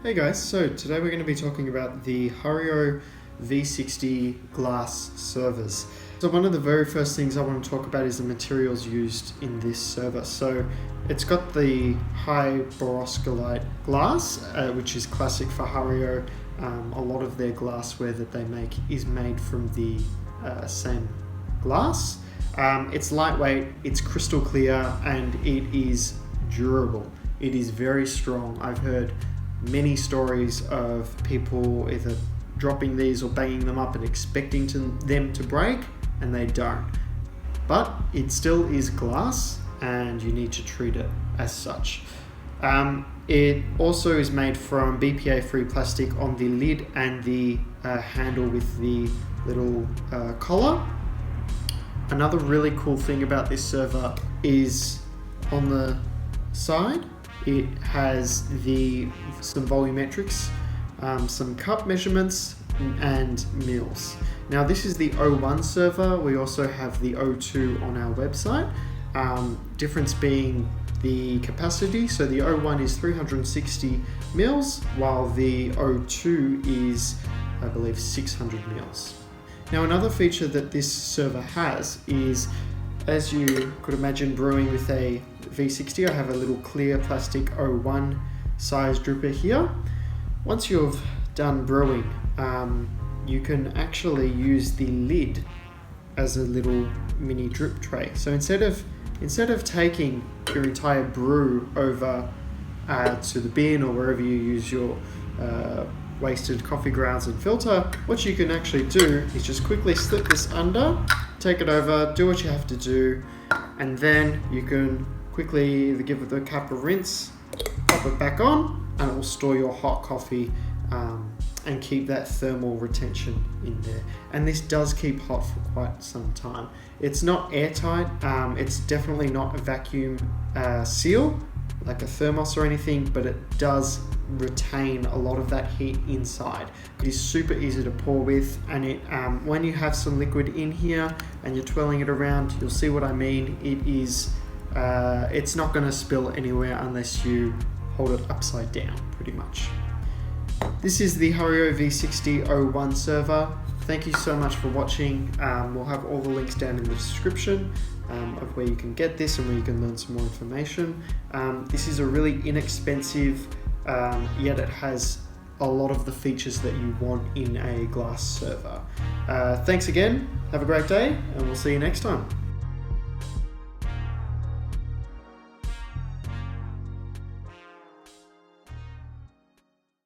Hey guys, so today we're going to be talking about the Hario V60 Glass Servers. So one of the very first things I want to talk about is the materials used in this server. So it's got the high boroscosite glass, which is classic for Hario. A lot of their glassware that they make is made from the same glass. It's lightweight, it's crystal clear, and it is durable. It is very strong. I've heard many stories of people either dropping these or banging them up and expecting them to break, and they don't. But it still is glass and you need to treat it as such. It also is made from Bpa-Free Plastic on the lid and the handle with the little collar. Another really cool thing about this server is on the side it has some volumetrics, some cup measurements, and mils. Now this is the O1 server. We also have the O2 on our website. Difference being the capacity. So the O1 is 360 mils, while the O2 is, I believe, 600 mils. Now another feature that this server has is, as you could imagine brewing with a V60, I have a little clear plastic O1 size dripper here. Once you've done brewing, you can actually use the lid as a little mini drip tray. So instead of taking your entire brew over to the bin or wherever you use your wasted coffee grounds and filter, what you can actually do is just quickly slip this under, take it over, do what you have to do, and then you can quickly either give the cap a rinse, pop it back on, and it will store your hot coffee and keep that thermal retention in there. And this does keep hot for quite some time. It's not airtight, it's definitely not a vacuum seal like a thermos or anything, but it does retain a lot of that heat inside. It is super easy to pour with, and it when you have some liquid in here and you're twirling it around, you'll see what I mean. It is it's not going to spill anywhere unless you hold it upside down, pretty much. This is the Hario V60 O1 server. Thank you so much for watching. We'll have all the links down in the description of where you can get this and where you can learn some more information. This is a really inexpensive, yet it has a lot of the features that you want in a glass server. Thanks again, have a great day, and we'll see you next time.